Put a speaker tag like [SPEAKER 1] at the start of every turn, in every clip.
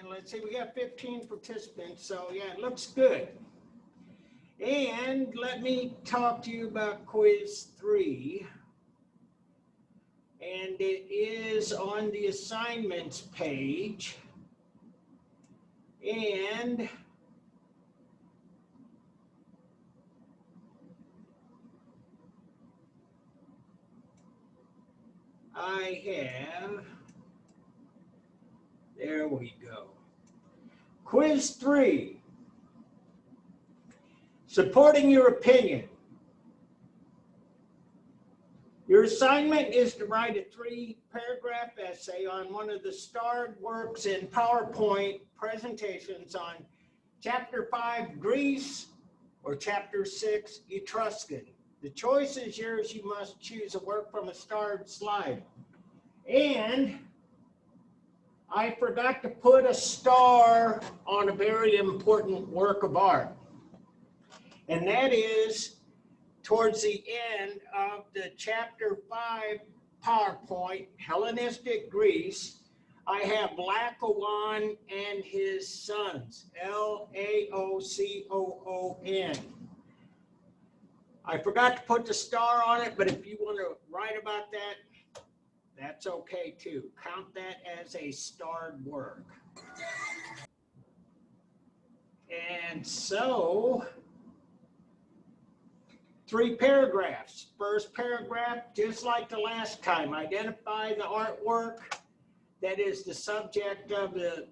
[SPEAKER 1] And let's see, we got 15 participants, so yeah, it looks good. And let me talk to you about quiz 3. And it is on the assignments page. And I have, there we go. Quiz 3, supporting your opinion. Your assignment is to write a 3-paragraph essay on one of the starred works in PowerPoint presentations on Chapter 5, Greece, or Chapter 6, Etruscan. The choice is yours. You must choose a work from a starred slide. And I forgot to put a star on a very important work of art. And that is towards the end of the Chapter 5 PowerPoint, Hellenistic Greece. I have Laocoon and his sons, Laocoon. I forgot to put the star on it, but if you want to write about that, that's okay too. Count that as a starred work. And so, 3 paragraphs. First paragraph, just like the last time, identify the artwork that is the subject of the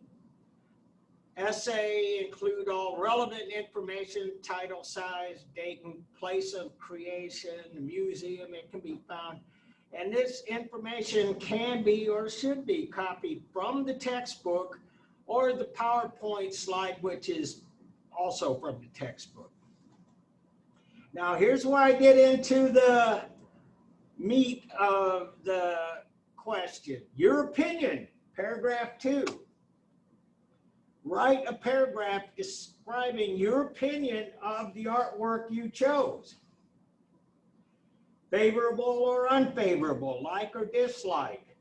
[SPEAKER 1] essay, include all relevant information, title, size, date, and place of creation, the museum it can be found. And this information can be or should be copied from the textbook or the PowerPoint slide, which is also from the textbook. Now, here's where I get into the meat of the question. Your opinion, paragraph 2. Write a paragraph describing your opinion of the artwork you chose. Favorable or unfavorable, like or dislike.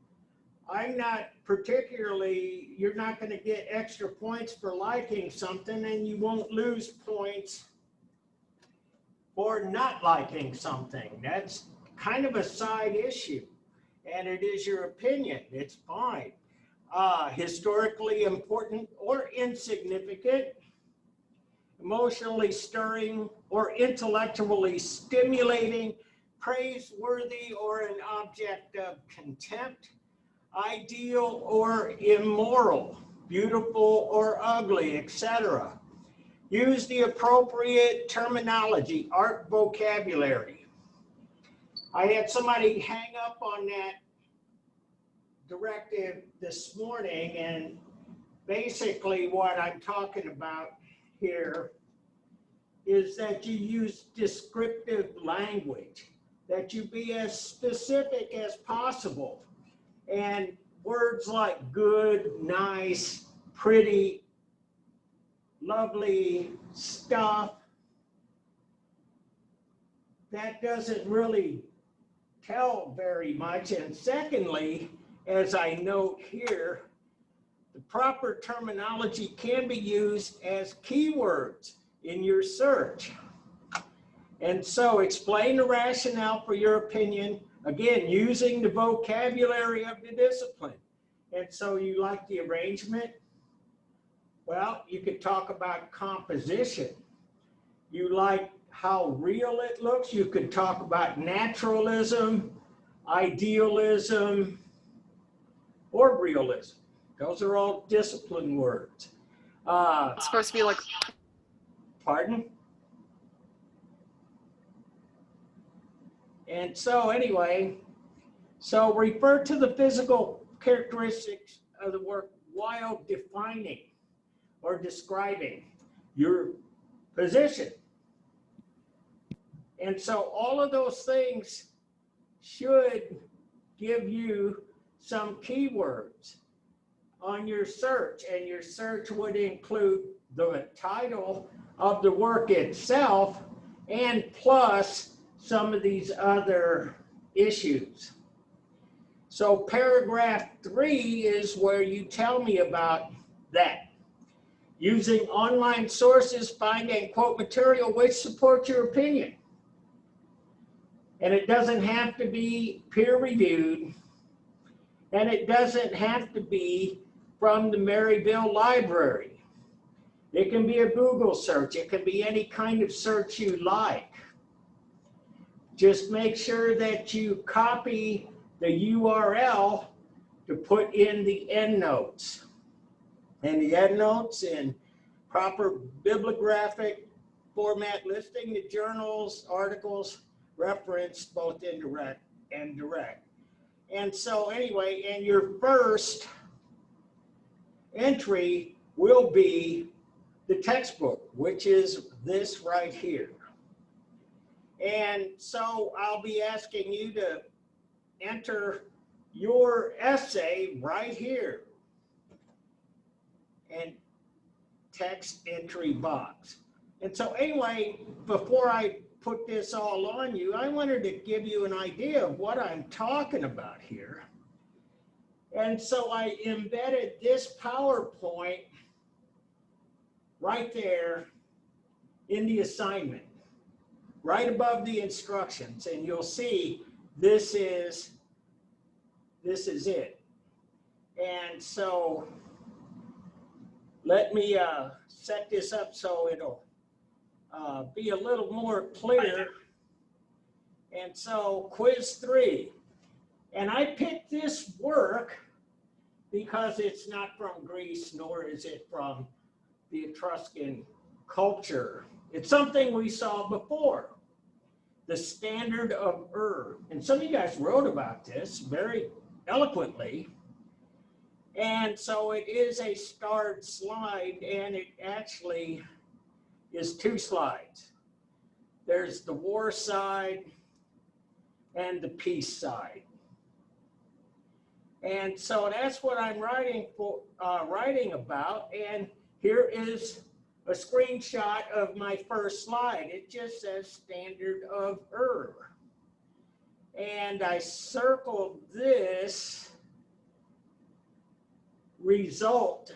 [SPEAKER 1] I'm not particularly, you're not going to get extra points for liking something, and you won't lose points for not liking something. That's kind of a side issue, and it is your opinion. It's fine. Historically important or insignificant, emotionally stirring or intellectually stimulating, praiseworthy or an object of contempt, ideal or immoral, beautiful or ugly, etc. Use the appropriate terminology, art vocabulary. I had somebody hang up on that directive this morning, and basically what I'm talking about here is that you use descriptive language, that you be as specific as possible. And words like good, nice, pretty, lovely, stuff, that doesn't really tell very much. And secondly, as I note here, the proper terminology can be used as keywords in your search. And so explain the rationale for your opinion, again, using the vocabulary of the discipline. And so you like the arrangement? Well, you could talk about composition. You like how real it looks? You could talk about naturalism, idealism, or realism. Those are all discipline words.
[SPEAKER 2] It's supposed to be like...
[SPEAKER 1] Pardon? And so anyway, so refer to the physical characteristics of the work while defining or describing your position. And so all of those things should give you some keywords on your search, and your search would include the title of the work itself and plus some of these other issues. So paragraph 3 is where you tell me about that. Using online sources, find and quote material which support your opinion. And it doesn't have to be peer-reviewed, and it doesn't have to be from the Maryville Library. It can be a Google search. It can be any kind of search you like. Just make sure that you copy the URL to put in the endnotes. And the endnotes in proper bibliographic format, listing the journals, articles, referenced both indirect and direct. And so anyway, and your first entry will be the textbook, which is this right here. And so I'll be asking you to enter your essay right here and text entry box. And so anyway, before I put this all on you, I wanted to give you an idea of what I'm talking about here. And so I embedded this PowerPoint right there in the assignment, right above the instructions. And you'll see this is it. And so let me set this up so it'll be a little more clear. And so quiz 3. And I picked this work because it's not from Greece, nor is it from the Etruscan culture. It's something we saw before, the standard of Ur. And some of you guys wrote about this very eloquently. And so it is a starred slide, and it actually is 2 slides. There's the war side and the peace side. And so that's what I'm writing about. And here is a screenshot of my first slide. It just says standard of Ur. And I circled this result,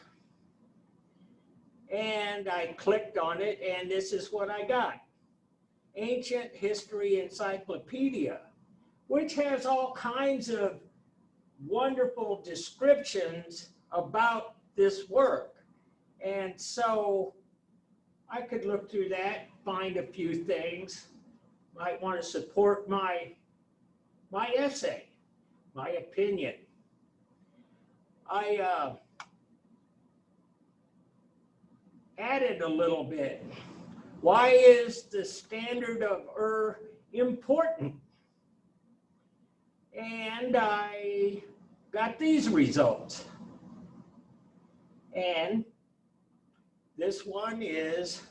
[SPEAKER 1] and I clicked on it, and this is what I got. Ancient History Encyclopedia, which has all kinds of wonderful descriptions about this work. And so I could look through that, find a few things. Might want to support my essay, my opinion. I added a little bit. Why is the standard of Ur important? And I got these results. And this one is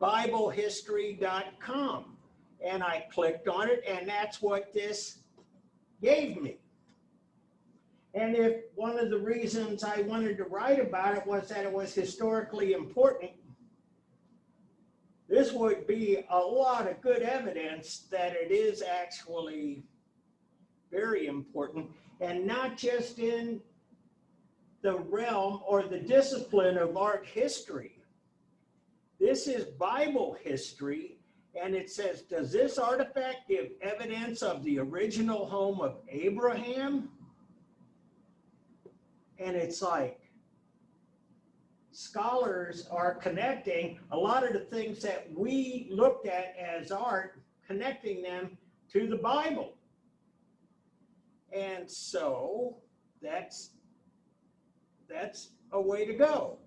[SPEAKER 1] BibleHistory.com. And I clicked on it, and that's what this gave me. And if one of the reasons I wanted to write about it was that it was historically important, this would be a lot of good evidence that it is actually very important, and not just in the realm or the discipline of art history. This is Bible history, and it says, does this artifact give evidence of the original home of Abraham? And it's like, scholars are connecting a lot of the things that we looked at as art, connecting them to the Bible. And so that's a way to go.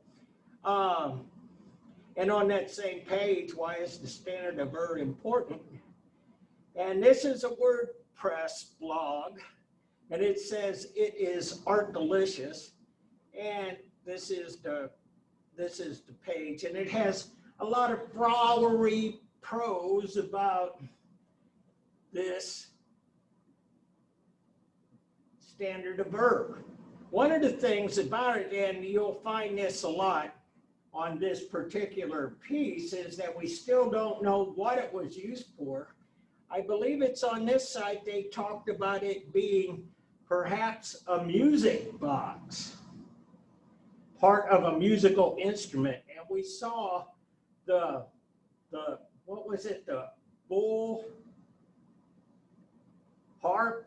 [SPEAKER 1] And on that same page, why is the standard of Ur important? And this is a WordPress blog. And it says it is art delicious, and this is the page, and it has a lot of flowery prose about this standard of Ur. One of the things about it, and you'll find this a lot on this particular piece, is that we still don't know what it was used for. I believe it's on this site they talked about it being perhaps a music box, part of a musical instrument. And we saw the what was it, the bull harp,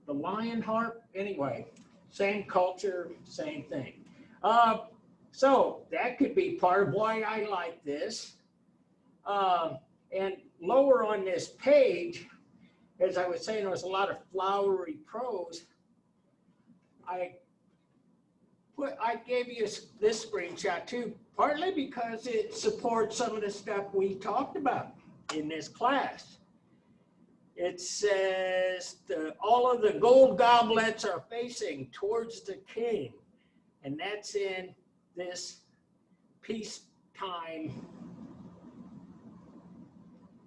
[SPEAKER 1] the lion harp, anyway, same culture, same thing. So that could be part of why I like this. And lower on this page, as I was saying, there was a lot of flowery prose. I gave you this screenshot too, partly because it supports some of the stuff we talked about in this class. It says all of the gold goblets are facing towards the king, and that's in this peacetime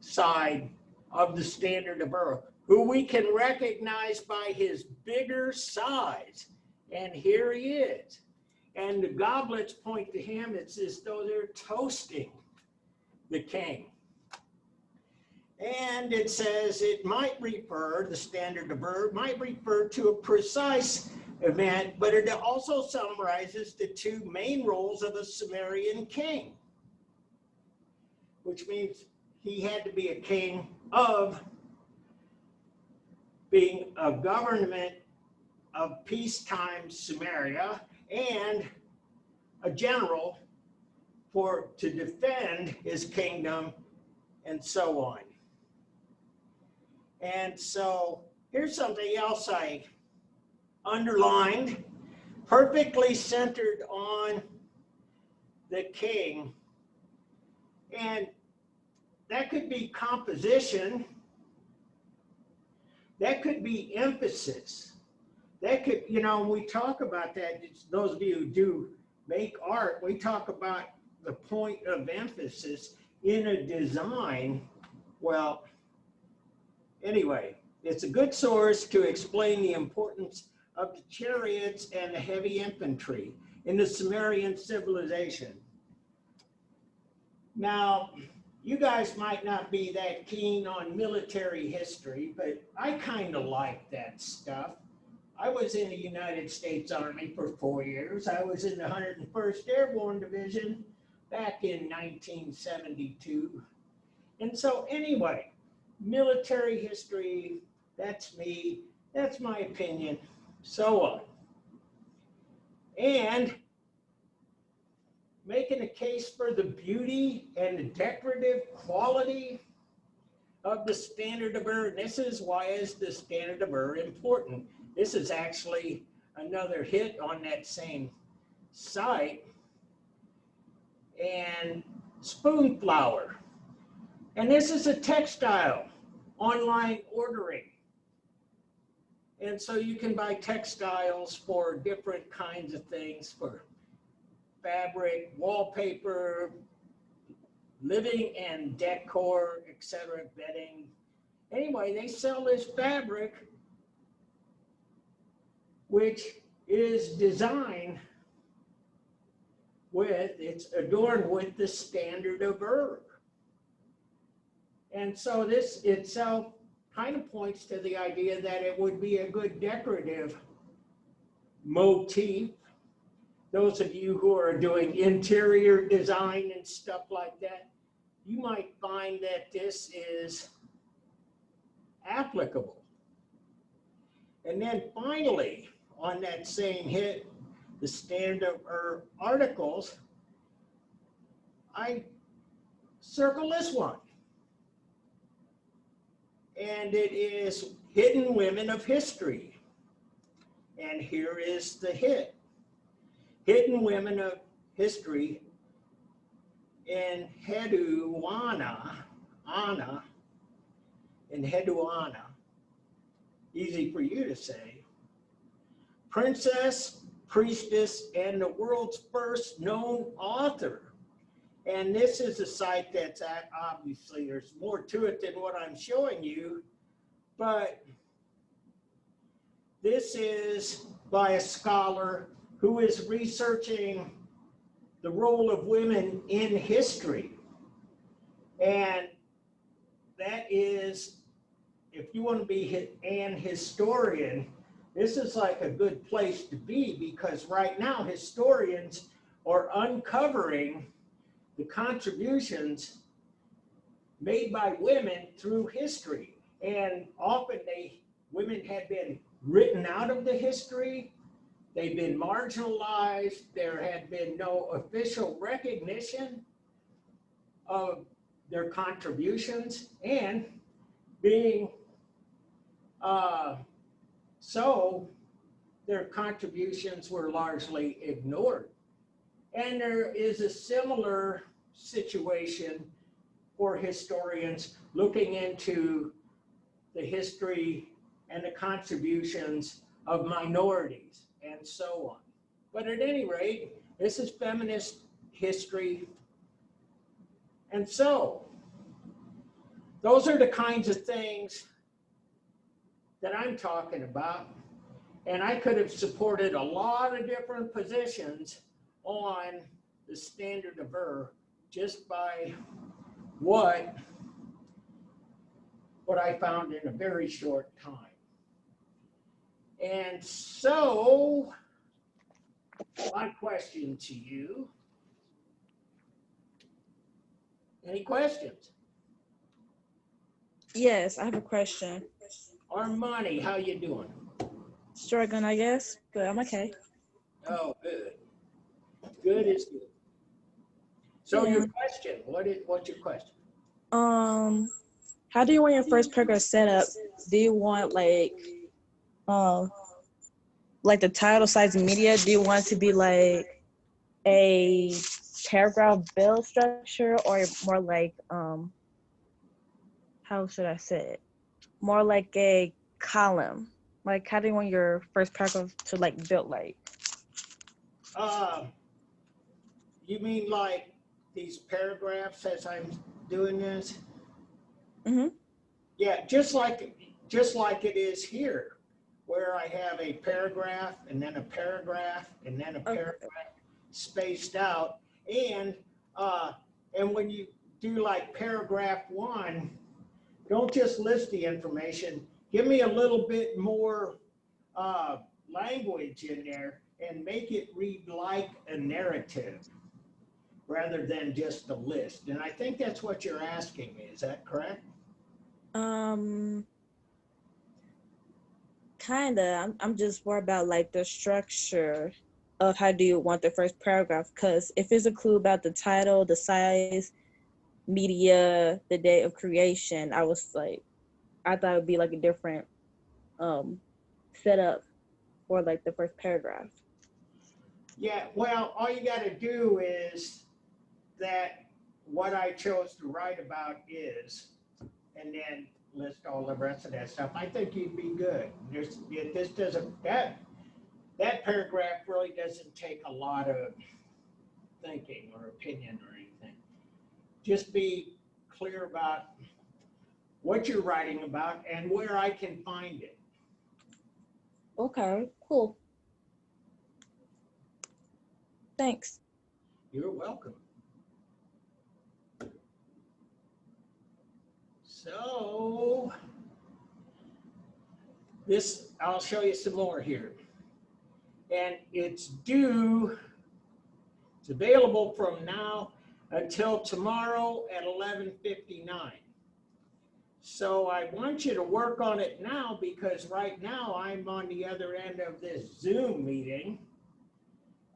[SPEAKER 1] side of the Standard of Error, who we can recognize by his bigger size. And here he is. And the goblets point to him. It's as though they're toasting the king. And it says it might refer, the Standard of Error might refer to a precise event, but it also summarizes the two main roles of a Sumerian king, which means he had to be a king of being a government of peacetime Sumeria and a general to defend his kingdom and so on. And so here's something else I underlined, perfectly centered on the king. And that could be composition. That could be emphasis. That could, you know, we talk about that. Those of you who do make art, we talk about the point of emphasis in a design. Well, anyway, it's a good source to explain the importance of the chariots and the heavy infantry in the Sumerian civilization. Now, you guys might not be that keen on military history, but I kind of like that stuff. I was in the United States Army for 4 years. I was in the 101st Airborne Division back in 1972. And so anyway, military history, that's me, that's my opinion, so on. And making a case for the beauty and the decorative quality of the Standard of Error. This is why is the Standard of Error important. This is actually another hit on that same site. And Spoonflower. And this is a textile online ordering. And so you can buy textiles for different kinds of things, for fabric, wallpaper, living and decor, etc., bedding. Anyway, they sell this fabric, which is designed with, it's adorned with the Standard of Error. And so this itself kind of points to the idea that it would be a good decorative motif. Those of you who are doing interior design and stuff like that, you might find that this is applicable. And then finally, on that same hit, the Standard of Error articles, I circle this one. And it is Hidden Women of History. And here is the hit. Hidden Women of History in Hedwana, easy for you to say, princess, priestess, and the world's first known author. And this is a site that's obviously, there's more to it than what I'm showing you, but this is by a scholar who is researching the role of women in history. And that is, if you want to be an historian, this is like a good place to be, because right now historians or uncovering the contributions made by women through history. And often women had been written out of the history. They've been marginalized. There had been no official recognition of their contributions, and being so their contributions were largely ignored. And there is a similar situation for historians looking into the history and the contributions of minorities and so on. But at any rate, this is feminist history. And so those are the kinds of things that I'm talking about. And I could have supported a lot of different positions on the standard of error just by what I found in a very short time. And so my question to you, any questions?
[SPEAKER 3] Yes, I have a question.
[SPEAKER 1] Armani, how you doing?
[SPEAKER 3] Struggling, I guess, but I'm okay.
[SPEAKER 1] Oh, good. Good is good. So
[SPEAKER 3] Yeah.
[SPEAKER 1] your question, what's your question?
[SPEAKER 3] How do you want your first paragraph set up? Do you want like the title, size, and media? Do you want it to be like a paragraph build structure, or more like how should I say it? More like a column. Like, how do you want your first paragraph to like build like?
[SPEAKER 1] You mean like these paragraphs as I'm doing this?
[SPEAKER 3] Mm-hmm.
[SPEAKER 1] Yeah, just like it is here, where I have a paragraph and then a paragraph and then a paragraph spaced out. And when you do like paragraph 1, don't just list the information. Give me a little bit more language in there and make it read like a narrative rather than just a list. And I think that's what you're asking me. Is that correct?
[SPEAKER 3] Kinda. I'm just worried about like the structure of how do you want the first paragraph, because if it's a clue about the title, the size, media, the date of creation, I thought it would be like a different setup for like the first paragraph.
[SPEAKER 1] Yeah, well, all you got to do is that what I chose to write about is, and then list all the rest of that stuff. I think you'd be good. That paragraph really doesn't take a lot of thinking or opinion or anything. Just be clear about what you're writing about and where I can find it.
[SPEAKER 3] Okay, cool. Thanks.
[SPEAKER 1] You're welcome. So I'll show you some more here. And it's available from now until tomorrow at 11:59. So I want you to work on it now, because right now I'm on the other end of this Zoom meeting,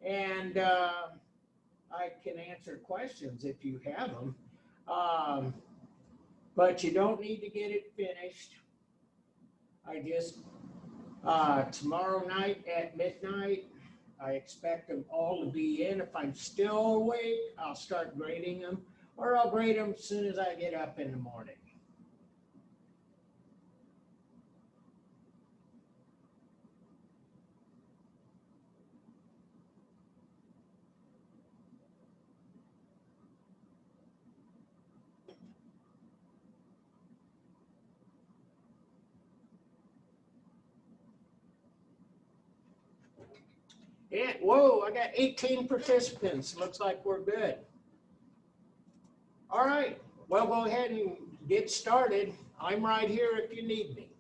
[SPEAKER 1] and I can answer questions if you have them. But you don't need to get it finished. I just, tomorrow night at midnight, I expect them all to be in. If I'm still awake, I'll start grading them, or I'll grade them as soon as I get up in the morning. Yeah, whoa, I got 18 participants. Looks like we're good. All right, well, go ahead and get started. I'm right here if you need me.